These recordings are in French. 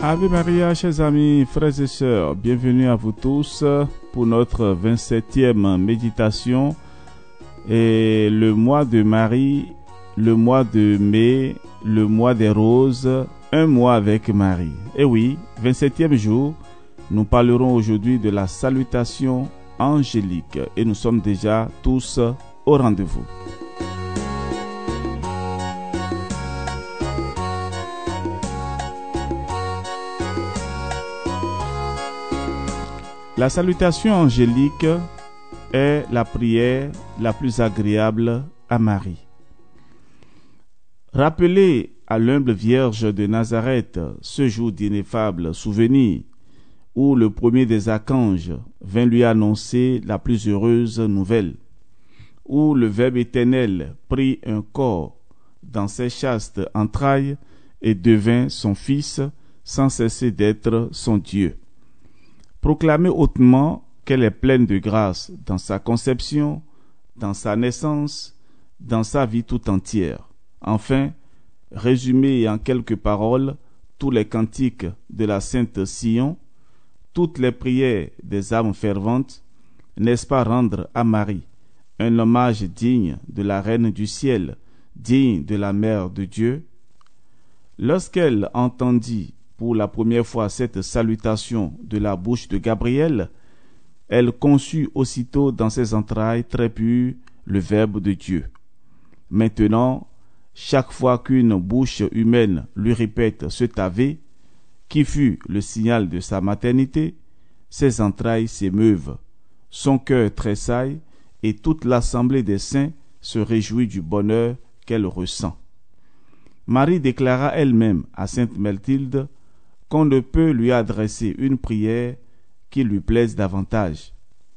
Ave Maria, chers amis, frères et sœurs, bienvenue à vous tous pour notre 27e méditation. Et le mois de Marie, le mois de mai, le mois des roses, un mois avec Marie. Et oui, 27e jour, nous parlerons aujourd'hui de la salutation angélique et nous sommes déjà tous au rendez-vous. La salutation angélique est la prière la plus agréable à Marie. Rappelez à l'humble Vierge de Nazareth ce jour d'ineffable souvenir où le premier des archanges vint lui annoncer la plus heureuse nouvelle, où le Verbe éternel prit un corps dans ses chastes entrailles et devint son Fils sans cesser d'être son Dieu. Proclamez hautement qu'elle est pleine de grâce dans sa conception, dans sa naissance, dans sa vie tout entière. Enfin, résumez en quelques paroles tous les cantiques de la Sainte Sion, toutes les prières des âmes ferventes, n'est-ce pas rendre à Marie un hommage digne de la Reine du ciel, digne de la Mère de Dieu? Lorsqu'elle entendit pour la première fois cette salutation de la bouche de Gabriel, elle conçut aussitôt dans ses entrailles très pures le Verbe de Dieu. Maintenant, chaque fois qu'une bouche humaine lui répète cet Ave, qui fut le signal de sa maternité, ses entrailles s'émeuvent, son cœur tressaille et toute l'assemblée des saints se réjouit du bonheur qu'elle ressent. Marie déclara elle-même à sainte Mathilde qu'on ne peut lui adresser une prière qui lui plaise davantage.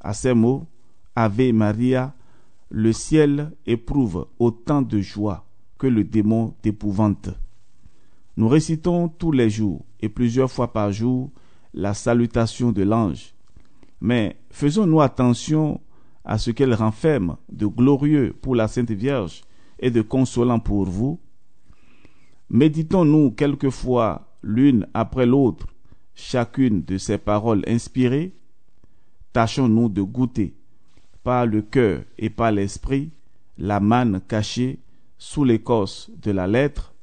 À ces mots, Ave Maria, le ciel éprouve autant de joie que le démon d'épouvante. Nous récitons tous les jours et plusieurs fois par jour la salutation de l'ange. Mais faisons-nous attention à ce qu'elle renferme de glorieux pour la Sainte Vierge et de consolant pour vous? Méditons-nous quelquefois l'une après l'autre chacune de ces paroles inspirées? Tâchons-nous de goûter par le cœur et par l'esprit la manne cachée sous l'écorce de la lettre?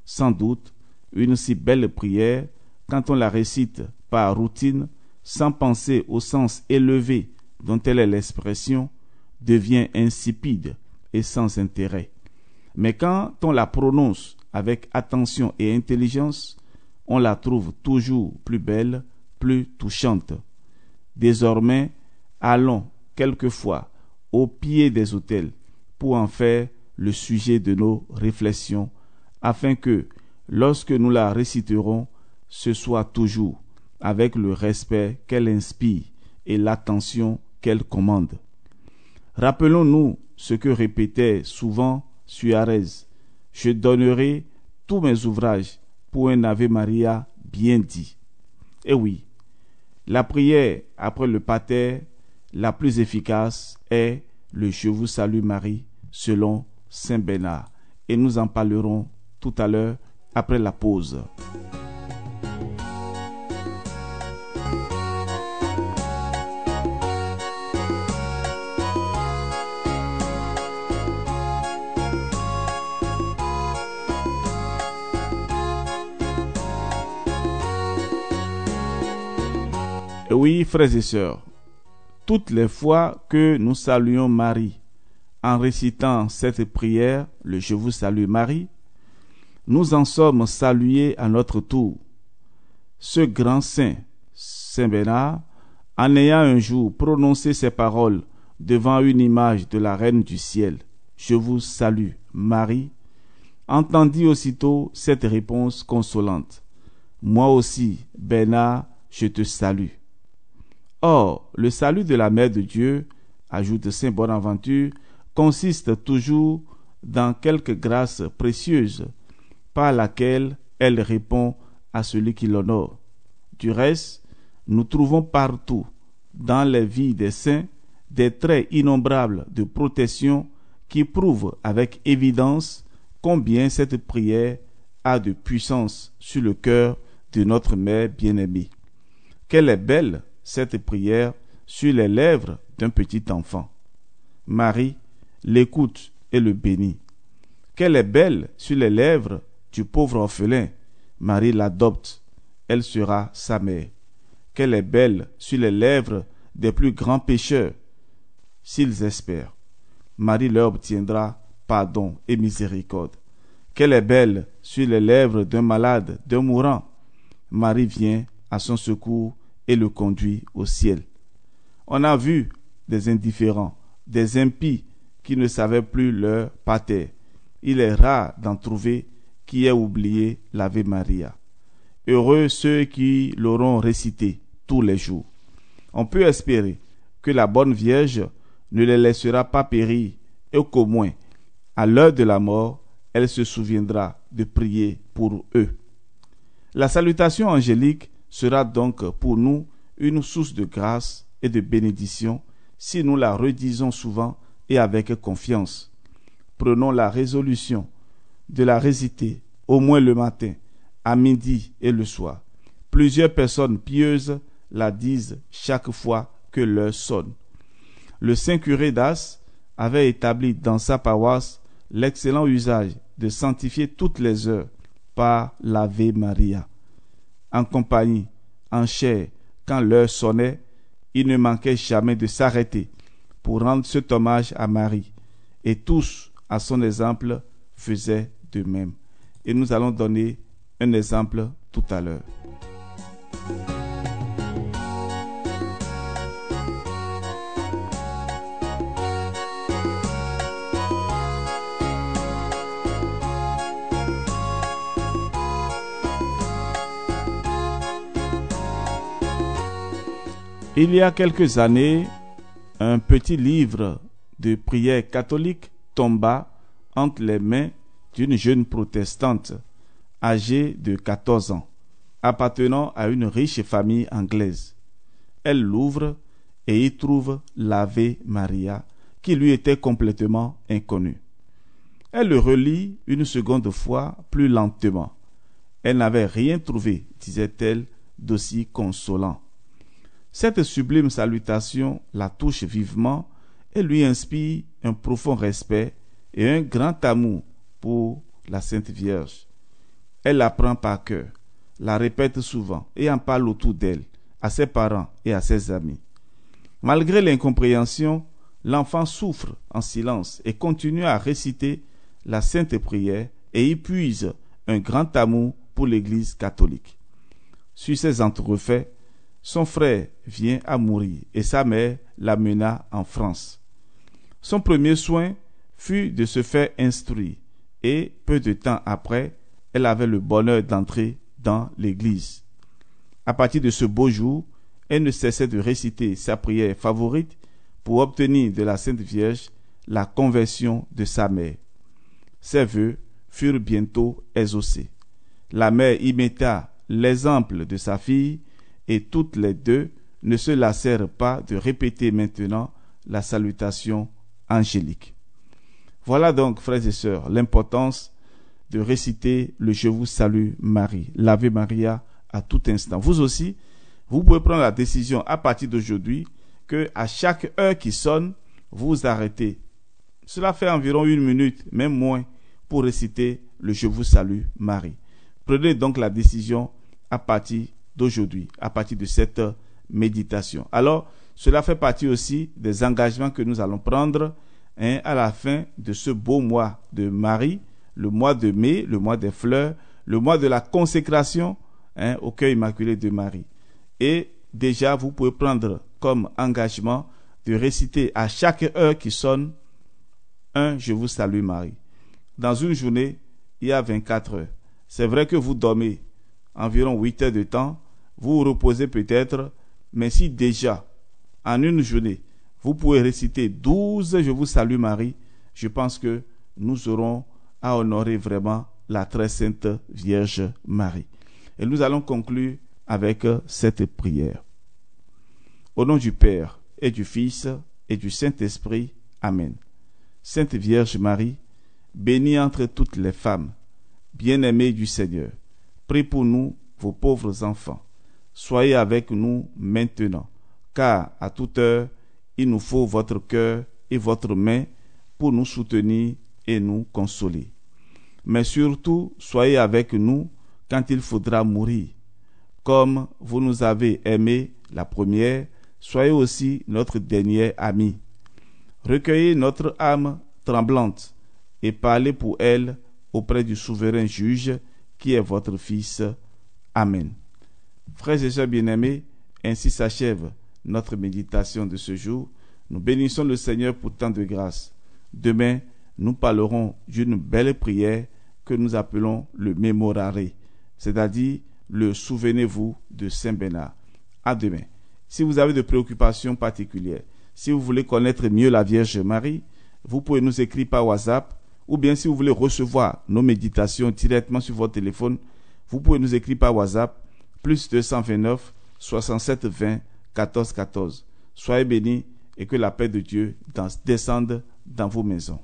Sans doute, une si belle prière, quand on la récite par routine, sans penser au sens élevé dont elle est l'expression, devient insipide et sans intérêt. Mais quand on la prononce avec attention et intelligence, on la trouve toujours plus belle, plus touchante. Désormais, allons quelquefois au pied des autels pour en faire le sujet de nos réflexions, afin que, lorsque nous la réciterons, ce soit toujours avec le respect qu'elle inspire et l'attention qu'elle commande. Rappelons-nous ce que répétait souvent Suarez: « Je donnerai tous mes ouvrages pour un Ave Maria bien dit. » Et oui, la prière après le pater la plus efficace est le Je vous salue Marie selon Saint Bernard. Et nous en parlerons tout à l'heure après la pause. Oui, frères et sœurs, toutes les fois que nous saluons Marie en récitant cette prière, le Je vous salue Marie, nous en sommes salués à notre tour. Ce grand saint, Saint Bernard, en ayant un jour prononcé ces paroles devant une image de la Reine du ciel, Je vous salue Marie, entendit aussitôt cette réponse consolante: Moi aussi, Bernard, je te salue. Or, le salut de la Mère de Dieu, ajoute saint Bonaventure, consiste toujours dans quelque grâce précieuse par laquelle elle répond à celui qui l'honore. Du reste, nous trouvons partout, dans les vies des saints, des traits innombrables de protection qui prouvent avec évidence combien cette prière a de puissance sur le cœur de notre mère bien-aimée. Qu'elle est belle, cette prière, sur les lèvres d'un petit enfant. Marie l'écoute et le bénit. Qu'elle est belle sur les lèvres du pauvre orphelin. Marie l'adopte. Elle sera sa mère. Qu'elle est belle sur les lèvres des plus grands pécheurs, s'ils espèrent. Marie leur obtiendra pardon et miséricorde. Qu'elle est belle sur les lèvres d'un malade, d'un mourant. Marie vient à son secours et le conduit au ciel. On a vu des indifférents, des impies qui ne savaient plus leur pater. Il est rare d'en trouver qui aient oublié l'Ave Maria. Heureux ceux qui l'auront récité tous les jours. On peut espérer que la bonne Vierge ne les laissera pas périr et qu'au moins, à l'heure de la mort, elle se souviendra de prier pour eux. La salutation angélique sera donc pour nous une source de grâce et de bénédiction si nous la redisons souvent et avec confiance. Prenons la résolution de la réciter au moins le matin, à midi et le soir. Plusieurs personnes pieuses la disent chaque fois que l'heure sonne. Le saint curé d'As avait établi dans sa paroisse l'excellent usage de sanctifier toutes les heures par l'Ave Maria. En compagnie, en chair, quand l'heure sonnait, il ne manquait jamais de s'arrêter pour rendre cet hommage à Marie. Et tous, à son exemple, faisaient de même. Et nous allons donner un exemple tout à l'heure. Il y a quelques années, un petit livre de prières catholiques tomba entre les mains d'une jeune protestante âgée de 14 ans, appartenant à une riche famille anglaise. Elle l'ouvre et y trouve l'Ave Maria, qui lui était complètement inconnue. Elle le relit une seconde fois plus lentement. Elle n'avait rien trouvé, disait-elle, d'aussi consolant. Cette sublime salutation la touche vivement et lui inspire un profond respect et un grand amour pour la Sainte Vierge. Elle l'apprend par cœur, la répète souvent et en parle autour d'elle, à ses parents et à ses amis. Malgré l'incompréhension, l'enfant souffre en silence et continue à réciter la sainte prière et y puise un grand amour pour l'Église catholique. Sur ces entrefaits, son frère vient à mourir et sa mère l'amena en France. Son premier soin fut de se faire instruire et peu de temps après, elle avait le bonheur d'entrer dans l'église. À partir de ce beau jour, elle ne cessait de réciter sa prière favorite pour obtenir de la Sainte Vierge la conversion de sa mère. Ses vœux furent bientôt exaucés. La mère imita l'exemple de sa fille et toutes les deux ne se lassèrent pas de répéter maintenant la salutation angélique. Voilà donc, frères et sœurs, l'importance de réciter le Je vous salue Marie, l'Ave Maria à tout instant. Vous aussi, vous pouvez prendre la décision à partir d'aujourd'hui que à chaque heure qui sonne, vous arrêtez. Cela fait environ 1 minute, même moins, pour réciter le Je vous salue Marie. Prenez donc la décision à partir d'aujourd'hui, à partir de cette méditation. Alors, cela fait partie aussi des engagements que nous allons prendre à la fin de ce beau mois de Marie, le mois de mai, le mois des fleurs, le mois de la consécration au cœur immaculé de Marie. Et déjà, vous pouvez prendre comme engagement de réciter à chaque heure qui sonne un Je vous salue Marie. Dans une journée, il y a 24 heures. C'est vrai que vous dormez environ 8 heures de temps, vous vous reposez peut-être, mais si déjà, en une journée, vous pouvez réciter 12 Je vous salue Marie, je pense que nous aurons à honorer vraiment la très sainte Vierge Marie. Et nous allons conclure avec cette prière. Au nom du Père et du Fils et du Saint-Esprit, Amen. Sainte Vierge Marie, bénie entre toutes les femmes, bien-aimée du Seigneur, prie pour nous, vos pauvres enfants. Soyez avec nous maintenant, car à toute heure, il nous faut votre cœur et votre main pour nous soutenir et nous consoler. Mais surtout, soyez avec nous quand il faudra mourir. Comme vous nous avez aimés la première, soyez aussi notre dernier ami. Recueillez notre âme tremblante et parlez pour elle auprès du souverain juge qui est votre Fils. Amen. Frères et sœurs bien-aimés, ainsi s'achève notre méditation de ce jour. Nous bénissons le Seigneur pour tant de grâce. Demain, nous parlerons d'une belle prière que nous appelons le Mémorare, c'est-à-dire le souvenez-vous de Saint Bernard. À demain. Si vous avez de préoccupations particulières, si vous voulez connaître mieux la Vierge Marie, vous pouvez nous écrire par WhatsApp, ou bien si vous voulez recevoir nos méditations directement sur votre téléphone, vous pouvez nous écrire par WhatsApp, plus 229 67 20 14 14. Soyez bénis et que la paix de Dieu descende dans vos maisons.